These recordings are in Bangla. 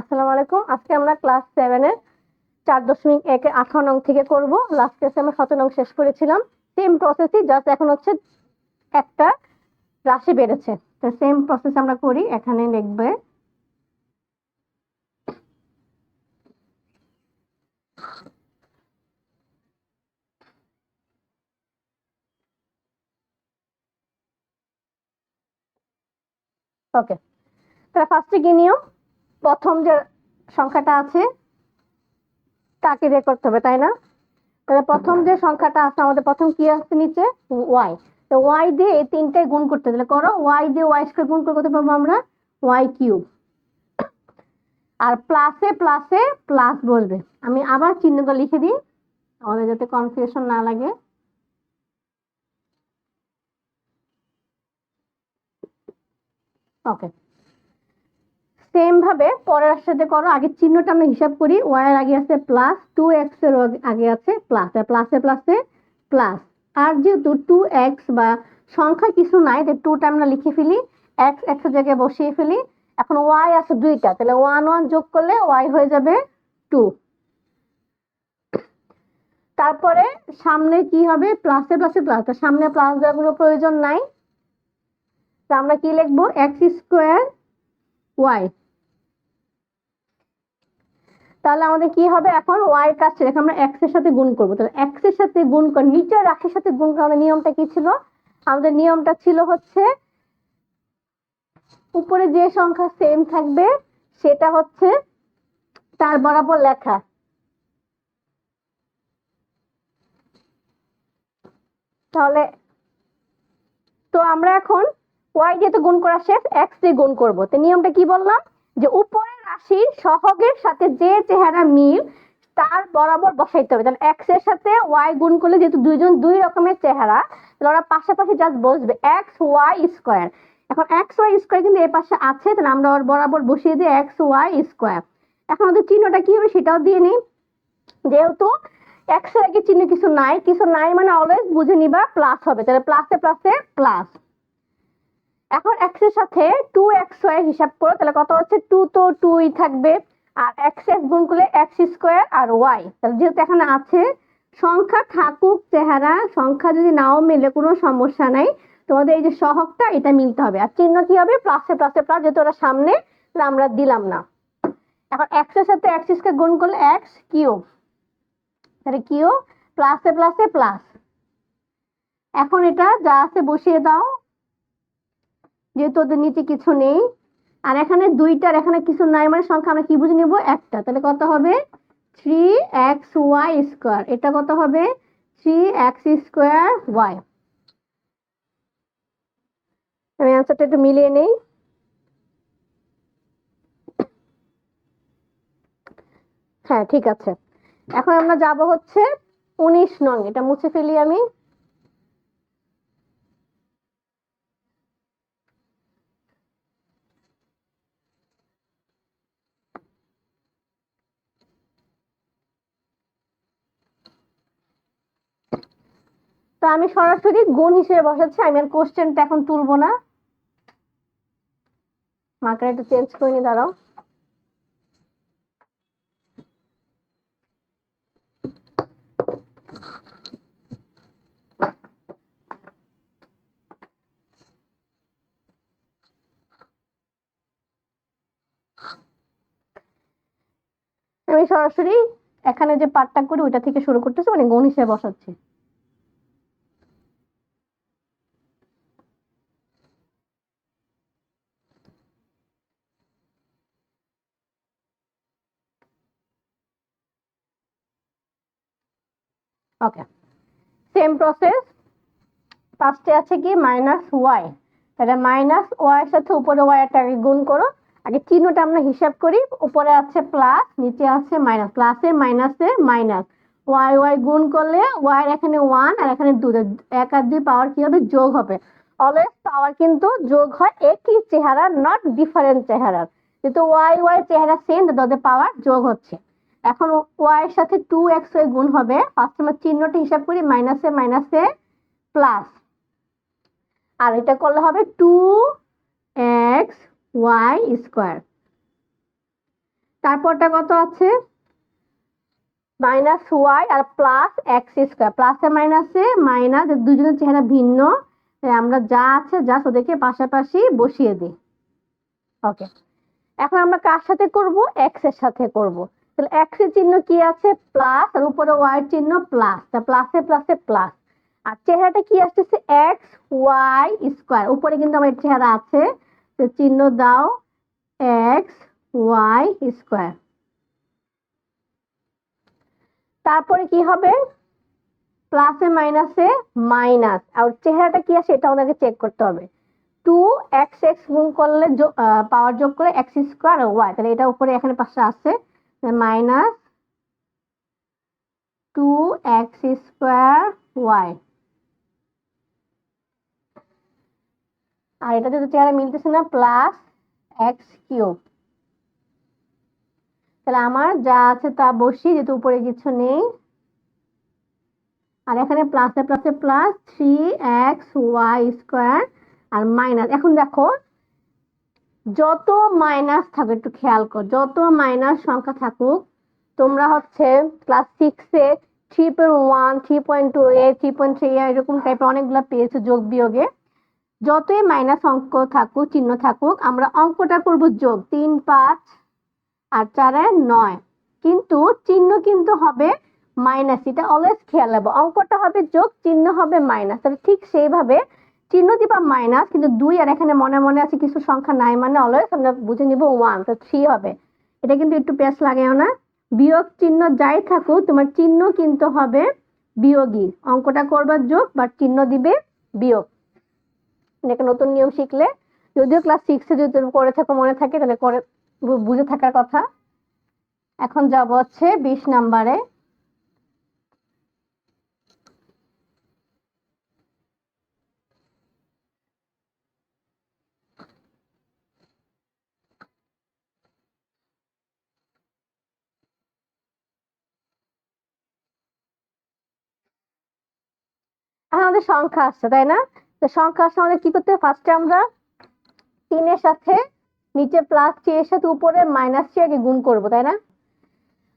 আসসালামু আলাইকুম। আজকে আমরা ক্লাস 7 এর 4.1 এর 18 নং থেকে করব। লাস্ট ক্লাসে আমরা 17 নং শেষ করেছিলাম। সেম প্রসেসই, জাস্ট এখন হচ্ছে একটা রাশি বেড়েছে। তো সেম প্রসেস আমরা করি। এখানে লিখবে ওকে। তাহলে ফার্স্টে কি নিয়ম, প্রথম যে সংখ্যাটা আছে তাকে বের করতে হবে, তাই না? তাহলে প্রথম যে সংখ্যাটা আছে আমাদের, প্রথম কি আছে নিচে, ওয়াই। তো ওয়াই দিয়ে এই তিনটায় গুণ করতে, তাহলে করো ওয়াই দিয়ে ওয়াই স্কয়ার গুণ করতে পারবো আমরা ওয়াই কিউব। আর প্লাসে প্লাসে প্লাস বসবে। আমি আবার চিহ্নটা লিখে দিই আমাদের যাতে কনফিউশন না লাগে। ওকে, সেম ভাবে পরের সাথে করো। আগে চিহ্নটা আমরা হিসাব করি। ওয়াই এর আগে আছে প্লাস, 2x এর আগে আছে প্লাস, প্লাসে প্লাসে প্লাস। আর যেহেতু 2x বা সংখ্যা কিছু নাই, তাই 2টা আমরা লিখে ফেলি, x x এর জায়গায় বসিয়ে ফেলি। এখন ওয়াই আছে দুইটা, তাহলে 1 1 যোগ করলে ওয়াই হয়ে যাবে 2। তারপরে সামনে কি হবে, প্লাসে প্লাসে প্লাস, সামনে প্লাস দেওয়ার কোনো প্রয়োজন নাই। তা আমরা কি লিখবো, এক্স স্কোয়ার ওয়াই। তাহলে আমাদের কি হবে, এখন ওয়াই এর কাছে রেখে আমরা এক্স এর সাথে গুণ করবো। তাহলে এক্স এর সাথে গুণ করে নিচের রাশির সাথে গুণ করার নিয়মটা কি ছিল, আমাদের নিয়মটা ছিল হচ্ছে উপরে যে সংখ্যা সেম থাকবে সেটা হচ্ছে তার বরাবর লেখা। তাহলে তো আমরা এখন ওয়াই যেহেতু গুণ করা শেষ, এক্স দিয়ে গুণ করবো। তো নিয়মটা কি বললাম, যে উপরের রাশির সহগের সাথে যে চেহারা মিল তার বরাবর বসাইতে হবে। তাহলে এক্স এর সাথে ওয়াই গুণ করলে যেহেতু দুইজন দুই রকমের চেহারা, তাহলে ওরা পাশাপাশি জাস্ট বসবে, এক্স ওয়াই স্কোয়ার। এখন এক্স ওয়াই স্কোয়ার কিন্তু এই পাশে আছে, তাহলে আমরা ওর বরাবর বসিয়ে দিই এক্স ওয়াই স্কোয়ার। এখন আমাদের চিহ্নটা কি হবে সেটাও দিয়ে নিই। যেহেতু এক্স এর আগে চিহ্ন কিছু নাই, কিছু নাই মানে অলওয়েজ বুঝে নিবা প্লাস হবে, তাহলে প্লাসে প্লাসে প্লাস। এখন এক্স এর সাথে 2xy হিসাব করো, তাহলে কত হচ্ছে, 2 তো 2ই থাকবে, আর এক্স এক্স গুণ করলে এক্স স্কোয়ার আর ওয়াই। তাহলে যেহেতু এখানে আছে, সংখ্যা থাকুক চেহারা, সংখ্যা যদি নাও মিলে কোনো সমস্যা নাই, তোমাদের এই যে সহগটা এটা মিলতে হবে। আর চিহ্ন কি হবে, প্লাসে প্লাসে প্লাস, যেহেতু ওরা সামনে তাহলে আমরা দিলাম না। এখন এক্স এর সাথে এক্স স্কোয়ার গুণ করলে এক্স কিউব, তাহলে কিউব প্লাসে প্লাসে প্লাস। এখন এটা যা আছে বসিয়ে দাও, যেহেতু ওদের নিচে কিছু নেই। আর এখানে দুইটার এখানে কিছু নাই মানে সংখ্যা আমরা কি বুঝে নিব, একটা। তাহলে কত হবে, 3xy স্কোয়ার। এটা কত হবে, 3x স্কোয়ার ওয়াই। আমি অ্যান্সারটা একটু মিলিয়ে নেই। হ্যাঁ ঠিক আছে। এখন আমরা যাব হচ্ছে 19 নং, এটা মুছে ফেলি আমি। তো আমি সরাসরি গুণ হিসেবে বসাচ্ছি, আমি আর কোশ্চেনটা এখন তুলবো না। মার্কার একটু চেঞ্জ করে নি, দাঁড়াও। আমি সরাসরি এখানে যে পার্টটা করি ওইটা থেকে শুরু করতেছি, মানে গুণ হিসেবে বসাচ্ছি। ওকে, সেম প্রসেস। ফার্স্টে আছে কি মাইনাস ওয়াই, তাহলে মাইনাস ওয়াই এর সাথে উপরে ওয়াই এটাকে গুণ করো। আগে চিহ্নটা আমরা হিসাব করি, উপরে আছে প্লাস নিচে আছে মাইনাস, প্লাসে মাইনাসে মাইনাস, ওয়াই ওয়াই গুণ করলে ওয়াই এখানে 1 আর এখানে 2, 1 আর 2 পাওয়ার কি হবে, যোগ হবে। অলওয়েজ পাওয়ার কিন্তু যোগ হয় একই চেহারা, নট ডিফারেন্ট চেহারার। যেহেতু ওয়াই ওয়াই চেহারা সেম, তাদের পাওয়ার যোগ হচ্ছে। এখন ওয়াই এর সাথে 2xy গুণ হবে। ফার্স্ট আমরা চিহ্নটা হিসাব করি, মাইনাসে মাইনাসে প্লাস, আর এটা করলে হবে 2xy স্কোয়ার। তারপরটা কত আছে, মাইনাস ওয়াই আর প্লাস এক্স স্কোয়ার, প্লাসে মাইনাসে মাইনাস, দুজনের চেহারা ভিন্ন, আমরা যা আছে জাস্ট ওদেরকে পাশাপাশি বসিয়ে দিই। ওকে, এখন আমরা কার সাথে করব, এক্স এর সাথে করব। তাহলে এক্স এর চিহ্ন কি আছে, প্লাস, আর উপরে ওয়াই এর চিহ্ন প্লাস, তা প্লাসে প্লাসে প্লাস, আর চেহারাটা কি আসতেছে, এক্স ওয়াই স্কোয়ার, উপরে কিন্তু আমার চেহারা আছে, তো চিহ্ন দাও এক্স ওয়াই স্কোয়ার। তারপরে কি হবে, প্লাসে মাইনাসে মাইনাস, আর চেহারাটা কি আছে এটা আমাদেরকে চেক করতে হবে। 2x গুণ করলে পাওয়ার যোগ করে এক্স স্কোয়ার ওয়াই, তাহলে এটা উপরে এখানে পাশে আছে, মাইনাস 2x স্কোয়ার ওয়াই, আর এটা যদি চেহারা মিলতেছে না, প্লাস এক্স কিউব। তাহলে আমার যা আছে তা বসি, যেহেতু উপরে কিছু নেই, আর এখানে প্লাসে প্লাসে প্লাস 3xy স্কোয়ার আর মাইনাস। এখন দেখো যত মাইনাস থাকুক, একটু খেয়াল কর, যত মাইনাস সংখ্যা থাকুক, তোমরা হচ্ছে ক্লাস 6-এ 3.1, 3.2, 3.3 এরকম টাইপের অনেকগুলো পেয়েছো যোগ বিয়োগে। যতই মাইনাস অঙ্ক থাকুক, চিহ্ন থাকুক, আমরা অঙ্কটা করব যোগ, 3, 5 আর 4 9, কিন্তু চিহ্ন কিন্তু হবে মাইনাস, এটা অলওয়েজ খেয়াল রাখবো, অঙ্কটা হবে যোগ, চিহ্ন হবে মাইনাস। তাহলে ঠিক সেইভাবে চিহ্ন দিবা মাইনাস, কিন্তু 2 আর এখানে মনে মনে আছে কিছু সংখ্যা নাই, মানে অলওয়েজ আমরা বুঝে নিব 1, তো 3 হবে। এটা কিন্তু একটু পেস লাগেও না, বিয়োগ চিহ্ন যাই থাকুক তোমার চিহ্ন কিন্তু হবে বিয়োগী, অঙ্কটা করবার যোগ বা চিহ্ন দিবে বিয়োগ। এটা নতুন নিয়ম শিখলে, যদিও ক্লাস 6-এ যদি তুমি করে থাকো মনে থাকে, তাহলে করে বুঝে থাকার কথা। এখন যাব হচ্ছে 20 নাম্বারে। আমাদের সংখ্যা আসছে তাই না, তো সংখ্যা আসলে আমাদের কি করতে হবে, ফার্স্টে আমরা 3 এর সাথে নিচে প্লাস 3 এর সাথে উপরে মাইনাস 3 আগে গুণ করব, তাই না?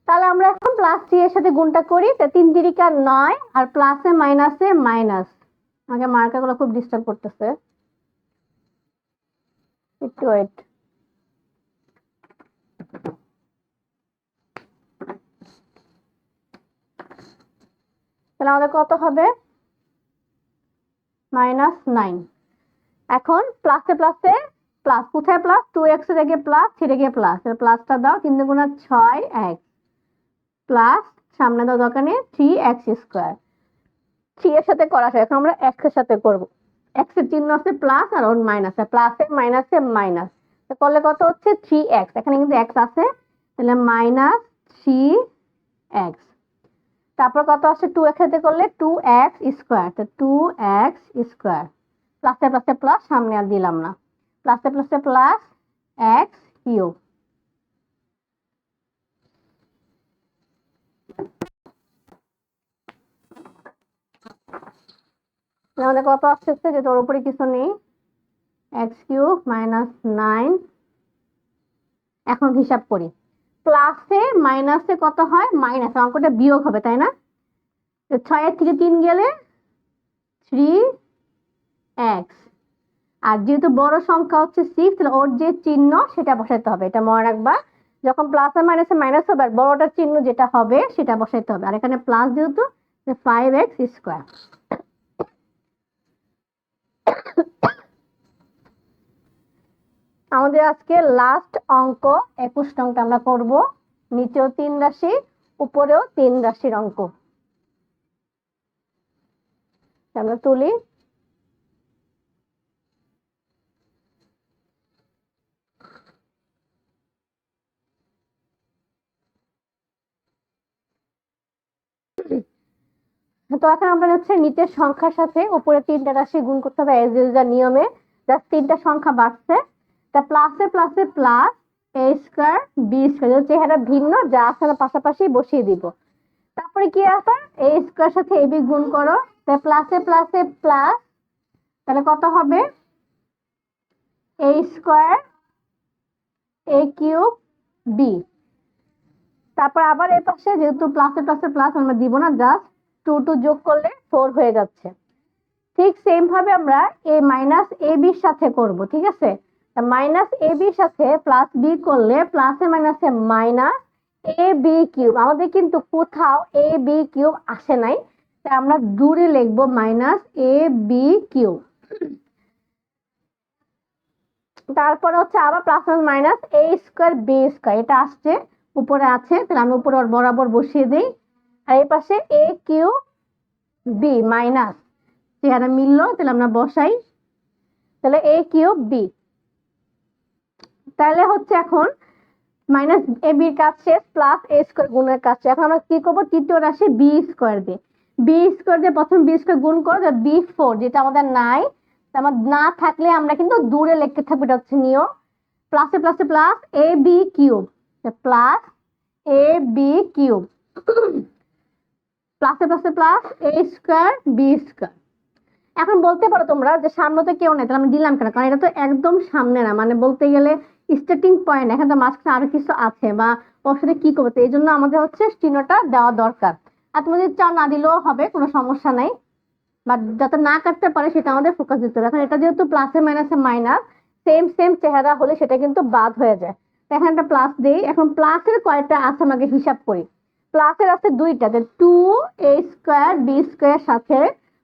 তাহলে আমরা এখন প্লাস 3 এর সাথে গুণটা করি, তো 3 3 9, আর প্লাসে মাইনাসে মাইনাস। আমাকে মার্কারগুলো খুব ডিস্টার্ব করতেছে, একটু ওয়েট। তাহলে আমাদের কত হবে, -9। এখন প্লাসে প্লাসে প্লাস, কোথায় প্লাস, 2x এর আগে প্লাস, 3 এর আগে প্লাস, প্লাসটা দাও, 3 গুণা 6x প্লাস সামনে দাও দরকার নেই 3x স্কোয়ার। 3 এর সাথে করা হয়, এখন আমরা x এর সাথে করব, x এর চিহ্ন আছে প্লাস আর ওর মাইনাস, প্লাসে মাইনাসে মাইনাস, করলে কত হচ্ছে 3x, এখানে কিন্তু x আছে, তাহলে -3x। তারপর কত আছে, 2x সাথে করলে 2x স্কোয়ার, তো 2x স্কোয়ার, প্লাসে প্লাসে প্লাস, সামনে আর দিলাম না, প্লাসে প্লাসে প্লাস x কিউব। আমাদের কত আসছে, যে তোর উপরে কিছু নেই, এক্স কিউব -9। এখন হিসাব করি, প্লাসে মাইনাসে কত হয়, মাইনাস, অঙ্কটা বিয়োগ হবে তাই না, 6 এর থেকে 3 গেলে 3x, আর যেহেতু বড় সংখ্যা হচ্ছে 6, তাহলে ওর যে চিহ্ন সেটা বসাইতে হবে, এটা মনে রাখবা, যখন প্লাস আর মাইনাসে মাইনাস হবে, আর বড়টার চিহ্ন যেটা হবে সেটা বসাইতে হবে, আর এখানে প্লাস যেহেতু 5x স্কোয়ার। আমাদের আজকে লাস্ট অঙ্ক 21 নংটা আমরা করব, নিচেও 3 রাশি, উপরেও 3 রাশির অঙ্ক। আমরা তুলি, তো এখন আমরা হচ্ছে নিচের সংখ্যার সাথে উপরে 3টা রাশি গুণ করতে হবে এজ ইউজুয়াল নিয়মে, জাস্ট 3টা সংখ্যা বাড়ছে, তা প্লাসে প্লাসে plus a square b square, চেহারা ভিন্ন, যা আছে পাশাপাশি বসিয়ে দিব। তারপরে কি আছে, a স্কয়ার সাথে ab গুণ করো, তাহলে প্লাসে প্লাসে প্লাস, তাহলে কত হবে, a square a cube b, তারপর আবার এই পাশে যেহেতু প্লাসে প্লাসে প্লাস আমরা দিব না, জাস্ট 2 যোগ করলে 4 হয়ে যাচ্ছে। ঠিক সেম ভাবে আমরা এই মাইনাস এ বির সাথে করব, ঠিক আছে? মাইনাস এ বির সাথে প্লাস বি করলে প্লাসে মাইনাসে মাইনাস এ বি কিউব। আমাদের কিন্তু কোথাও এ বি কিউব আসে নাই, তাই আমরা দূরে লিখবো মাইনাস এ বি কিউব। তারপরে হচ্ছে আবার প্লাস মাইনাস এ স্কোয়ার বি স্কোয়ার, এটা আসছে উপরে আছে, তাহলে আমি উপরে বরাবর বসিয়ে দিই। আর এই পাশে এ কিউ বি মাইনাস, চেহারা মিললো, তাহলে আমরা বসাই, তাহলে এ কিউব বি। তাহলে হচ্ছে এখন মাইনাস এ বির কাজ শেষ, প্লাস এ স্কোয়ার গুণের কাজ শেষ। এখন আমরা কি করবো, তৃতীয় রাশি বি স্কোয়ার দিয়ে, বি স্কোয়ার দিয়ে প্রথম বি স্কোয়ার গুণ করো, বি ফোর, যেটা আমাদের নাই, আমার না থাকলে আমরা কিন্তু দূরে লিখতে থাকবো, এটা হচ্ছে নিয়ম। প্লাসে প্লাসে plus A B cube, plus A B cube, প্লাসে প্লাসে প্লাস এ স্কোয়ার বি স্কোয়ার। এখন বলতে পারো তোমরা যে সামনে তো কেউ নেই, তাহলে আমি দিলাম কেন? কারণ এটা তো একদম সামনে না, মানে বলতে গেলে স্টার্টিং পয়েন্ট, এখানে তো মাঝখানে আরো কিছু আছে, বা ওর সাথে কি করবো, তো এই জন্য আমাদের হচ্ছে চিহ্নটা দেওয়া দরকার। আর তুমি যদি চাও না দিলেও হবে, কোনো সমস্যা নাই, বাট যাতে না কাটতে পারে সেটা আমাদের ফোকাস দিতে হবে। এখন এটা যেহেতু প্লাসে মাইনাসে মাইনাস, সেম সেম চেহারা হলে সেটা কিন্তু বাদ হয়ে যায়। তো এখানে একটা প্লাস দিই। এখন প্লাসের কয়টা আছে আমাকে হিসাব করি। প্লাসের আছে দুইটা, টু এ স্কোয়ার বি স্কোয়ার সাথে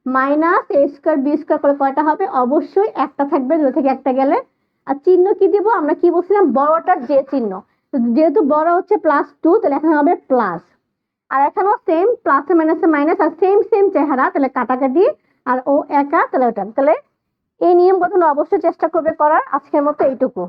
মাইনাস এ স্কোয়ার বি স্কোয়ার করে কয়টা হবে, অবশ্যই একটা থাকবে, দুটো থেকে একটা গেলে। আর চিহ্ন কি দিব, আমরা কি বলছিলাম, বড়টার যে চিহ্ন, যেহেতু বড় হচ্ছে +2, তাহলে এখানে হবে প্লাস। আর এখানেও সেম, প্লাসে মাইনাসে মাইনাস, আর সেম সেম চেহারা, তাহলে কাটাকাটি, আর ও একা, তাহলে ওটা। তাহলে এই নিয়মগুলো অবশ্যই চেষ্টা করবে করার। আজকের মতো এইটুকু।